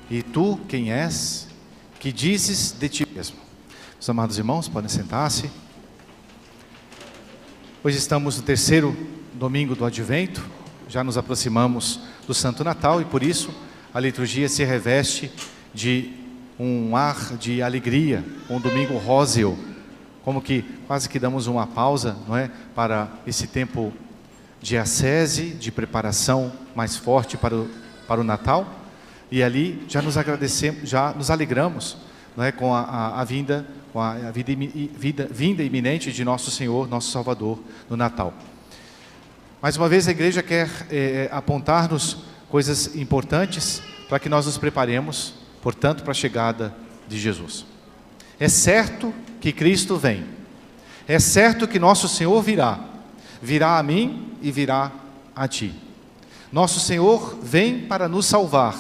E tu, quem és, que dizes de ti mesmo? Meus amados irmãos, podem sentar-se. Hoje estamos no terceiro domingo do Advento, já nos aproximamos do Santo Natal e por isso a liturgia se reveste de um ar de alegria, um domingo róseo, como que quase que damos uma pausa, não é, para esse tempo de ascese, de preparação mais forte para o Natal, e ali já nos agradecemos, já nos alegramos, não é, com a vinda iminente de nosso Senhor, nosso Salvador, no Natal. Mais uma vez a igreja quer apontar-nos coisas importantes para que nós nos preparemos, portanto, para a chegada de Jesus. É certo que Cristo vem, é certo que nosso Senhor virá a mim e virá a ti. Nosso Senhor vem para nos salvar,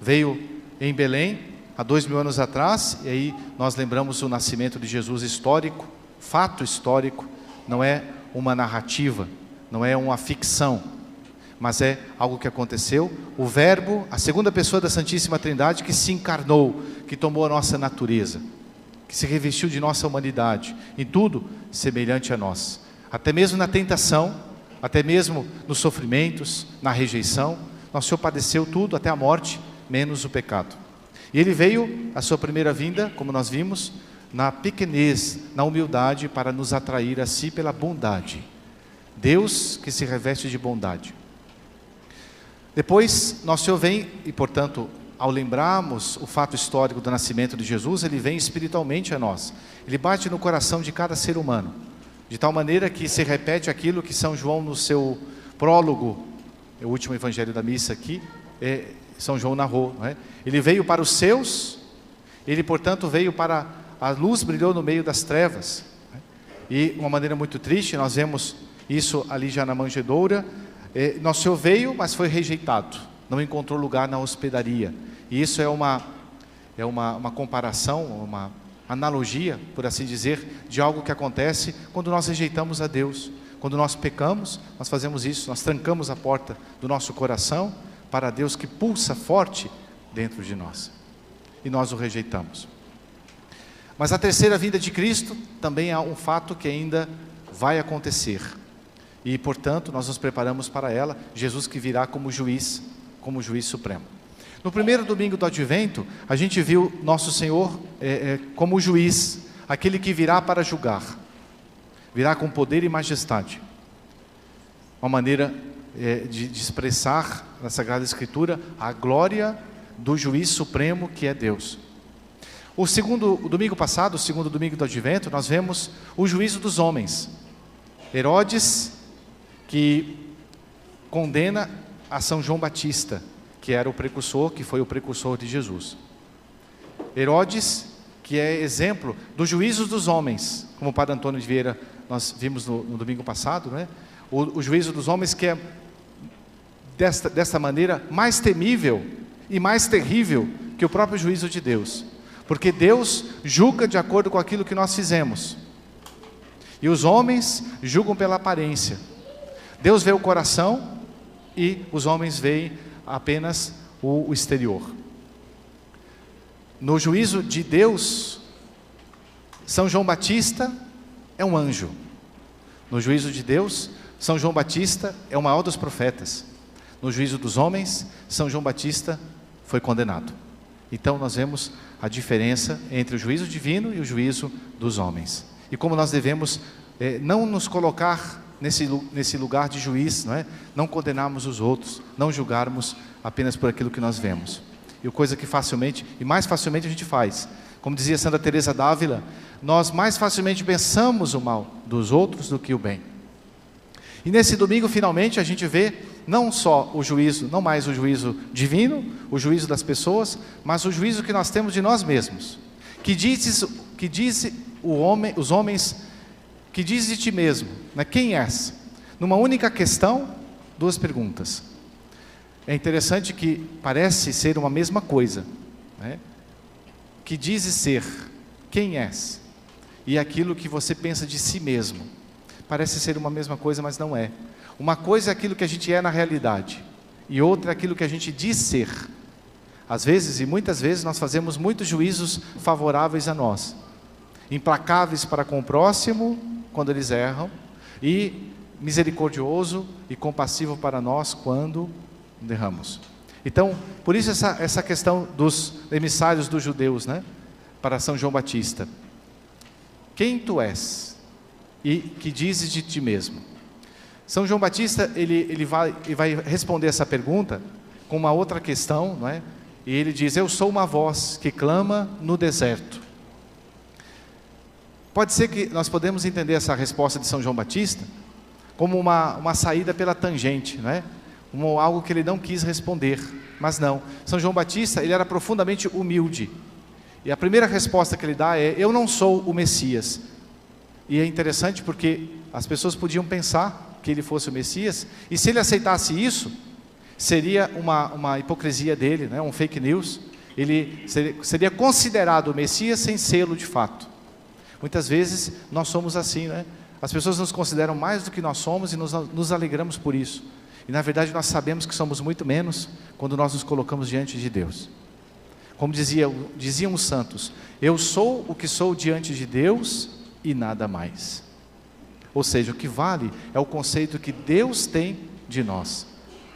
veio em Belém há 2000 anos atrás, e aí nós lembramos o nascimento de Jesus histórico, fato histórico, não é uma narrativa, não é uma ficção, mas é algo que aconteceu. O Verbo, a segunda pessoa da Santíssima Trindade, que se encarnou, que tomou a nossa natureza, que se revestiu de nossa humanidade, em tudo semelhante a nós, até mesmo na tentação, até mesmo nos sofrimentos, na rejeição, nosso Senhor padeceu tudo, até a morte, menos o pecado. E Ele veio, a sua primeira vinda, como nós vimos, na pequenez, na humildade, para nos atrair a si pela bondade. Deus que se reveste de bondade. Depois, nosso Senhor vem, e portanto, ao lembrarmos o fato histórico do nascimento de Jesus, Ele vem espiritualmente a nós. Ele bate no coração de cada ser humano, de tal maneira que se repete aquilo que São João, no seu prólogo, o último evangelho da missa aqui, São João narrou, não é? Ele veio para os seus, Ele portanto veio para, a luz brilhou no meio das trevas, não é? E uma maneira muito triste, nós vemos isso ali já na manjedoura, nosso Senhor veio, mas foi rejeitado, não encontrou lugar na hospedaria, e isso é uma comparação, uma analogia, por assim dizer, de algo que acontece quando nós rejeitamos a Deus. Quando nós pecamos, nós fazemos isso, nós trancamos a porta do nosso coração para Deus que pulsa forte dentro de nós, e nós o rejeitamos. Mas a terceira vinda de Cristo também é um fato que ainda vai acontecer, e portanto nós nos preparamos para ela, Jesus que virá como juiz supremo. No primeiro domingo do Advento, a gente viu nosso Senhor como juiz, aquele que virá para julgar, virá com poder e majestade, uma maneira de expressar na Sagrada Escritura a glória do juiz supremo que é Deus. O domingo passado, o segundo domingo do Advento, nós vemos o juízo dos homens. Herodes, que condena a São João Batista, que era o precursor, que foi o precursor de Jesus. Herodes, que é exemplo dos juízos dos homens, como o Padre Antônio de Vieira nós vimos no domingo passado, não é? O juízo dos homens que é desta maneira mais temível e mais terrível que o próprio juízo de Deus, porque Deus julga de acordo com aquilo que nós fizemos, e os homens julgam pela aparência. Deus vê o coração e os homens veem apenas o exterior. No juízo de Deus, São João Batista é um anjo. No juízo de Deus, São João Batista é o maior dos profetas. No juízo dos homens, São João Batista foi condenado. Então nós vemos a diferença entre o juízo divino e o juízo dos homens. E como nós devemos não nos colocar nesse lugar de juiz, não é? Não condenarmos os outros, não julgarmos apenas por aquilo que nós vemos. E coisa que mais facilmente a gente faz. Como dizia Santa Teresa d'Ávila, nós mais facilmente pensamos o mal dos outros do que o bem. E nesse domingo, finalmente, a gente vê não só o juízo, não mais o juízo divino, o juízo das pessoas, mas o juízo que nós temos de nós mesmos. Que diz os homens, que diz de ti mesmo, né? Quem és? Numa única questão, duas perguntas. É interessante que parece ser uma mesma coisa, né? Que dizes ser, quem és? E aquilo que você pensa de si mesmo. Parece ser uma mesma coisa, mas não é. Uma coisa é aquilo que a gente é na realidade, e outra é aquilo que a gente diz ser. Às vezes, e muitas vezes, nós fazemos muitos juízos favoráveis a nós, implacáveis para com o próximo, quando eles erram, e misericordioso e compassivo para nós, quando erramos. Então, por isso essa questão dos emissários dos judeus, né, para São João Batista. Quem tu és? E que dizes de ti mesmo? São João Batista, ele vai responder essa pergunta com uma outra questão, não é? E ele diz: eu sou uma voz que clama no deserto. Pode ser que nós podemos entender essa resposta de São João Batista como uma saída pela tangente, não é? Como algo que ele não quis responder, mas não. São João Batista, ele era profundamente humilde. E a primeira resposta que ele dá é: eu não sou o Messias. E é interessante porque as pessoas podiam pensar que ele fosse o Messias, e se ele aceitasse isso, seria uma hipocrisia dele, né? Um fake news. Ele seria considerado o Messias sem sê-lo de fato. Muitas vezes nós somos assim, né? As pessoas nos consideram mais do que nós somos e nos alegramos por isso. E na verdade nós sabemos que somos muito menos quando nós nos colocamos diante de Deus. Como diziam os santos: eu sou o que sou diante de Deus e nada mais. Ou seja, o que vale é o conceito que Deus tem de nós,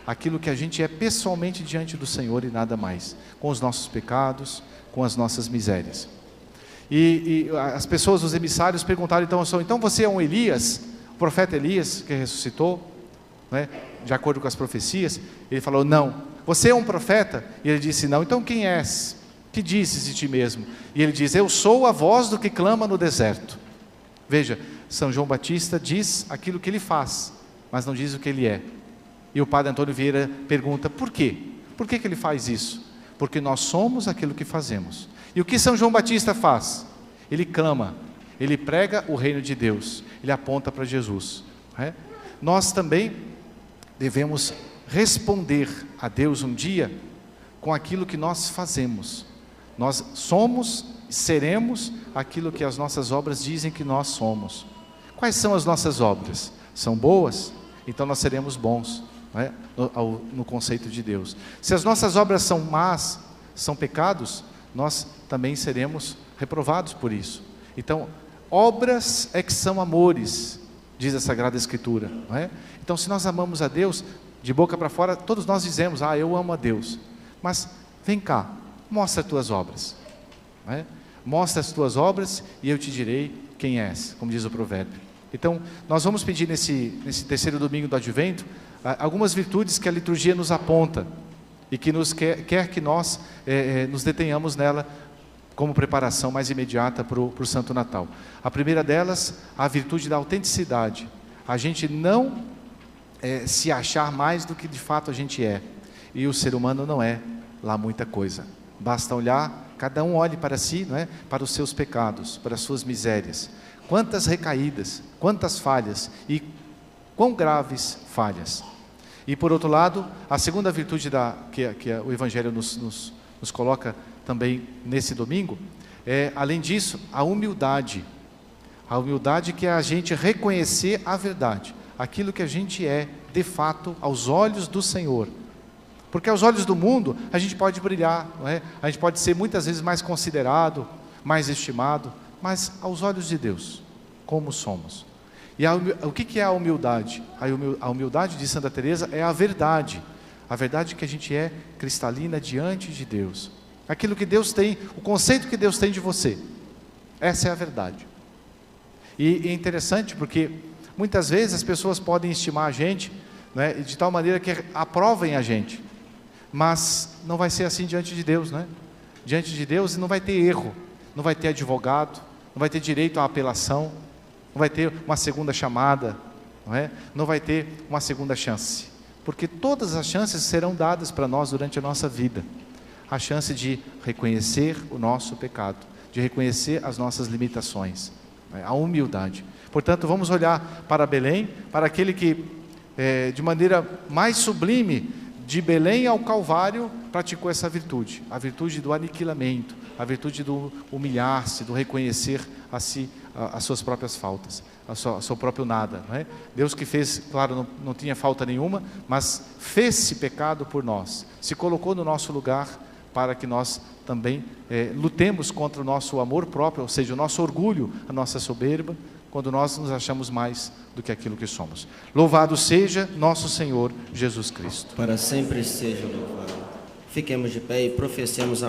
aquilo que a gente é pessoalmente diante do Senhor e nada mais, com os nossos pecados, com as nossas misérias. E as pessoas, os emissários, perguntaram então você é um Elias, o profeta Elias que ressuscitou, né, de acordo com as profecias? Ele falou: não. Você é um profeta? E ele disse: não. Então quem és? Que dizes de ti mesmo? E ele diz: eu sou a voz do que clama no deserto. Veja, São João Batista diz aquilo que ele faz, mas não diz o que ele é. E o padre Antônio Vieira pergunta: por quê? Por que ele faz isso? Porque nós somos aquilo que fazemos. E o que São João Batista faz? Ele clama, ele prega o reino de Deus, ele aponta para Jesus, né? Nós também devemos responder a Deus um dia com aquilo que nós fazemos. Nós somos, seremos aquilo que as nossas obras dizem que nós somos. Quais são as nossas obras? São boas? Então nós seremos bons, não é? no conceito de Deus. Se as nossas obras são más, são pecados, nós também seremos reprovados por isso. Então, obras é que são amores, diz a Sagrada Escritura, não é? Então, se nós amamos a Deus, de boca para fora, todos nós dizemos: eu amo a Deus. Mas, vem cá, mostra as tuas obras, não é? Mostra as tuas obras e eu te direi quem és, como diz o provérbio. Então, nós vamos pedir nesse terceiro domingo do Advento, algumas virtudes que a liturgia nos aponta, e que quer que nós nos detenhamos nela, como preparação mais imediata para o Santo Natal. A primeira delas, a virtude da autenticidade. A gente não se achar mais do que de fato a gente é. E o ser humano não é lá muita coisa. Basta olhar, cada um olhe para si, não é? Para os seus pecados, para as suas misérias. Quantas recaídas, quantas falhas e quão graves falhas. E por outro lado, a segunda virtude que o Evangelho nos coloca também nesse domingo, além disso, a humildade. A humildade que é a gente reconhecer a verdade, aquilo que a gente é, de fato, aos olhos do Senhor. Porque aos olhos do mundo, a gente pode brilhar, não é? A gente pode ser muitas vezes mais considerado, mais estimado, mas aos olhos de Deus, como somos. E o que é a humildade? A humildade de Santa Teresa é a verdade que a gente é cristalina diante de Deus. Aquilo que Deus tem, o conceito que Deus tem de você, essa é a verdade. E é interessante porque muitas vezes as pessoas podem estimar a gente, né, de tal maneira que aprovem a gente, mas não vai ser assim diante de Deus, né? Diante de Deus não vai ter erro, não vai ter advogado, não vai ter direito à apelação, não vai ter uma segunda chamada, não é? Não vai ter uma segunda chance, porque todas as chances serão dadas para nós durante a nossa vida. A chance de reconhecer o nosso pecado, de reconhecer as nossas limitações, né? A humildade. Portanto, vamos olhar para Belém, para aquele que, de maneira mais sublime, de Belém ao Calvário, praticou essa virtude, a virtude do aniquilamento, a virtude do humilhar-se, do reconhecer a si as suas próprias faltas, o seu próprio nada, não é? Deus que fez, claro, não tinha falta nenhuma, mas fez-se pecado por nós, se colocou no nosso lugar para que nós também lutemos contra o nosso amor próprio, ou seja, o nosso orgulho, a nossa soberba, quando nós nos achamos mais do que aquilo que somos. Louvado seja nosso Senhor Jesus Cristo. Para sempre seja louvado. Fiquemos de pé e professemos a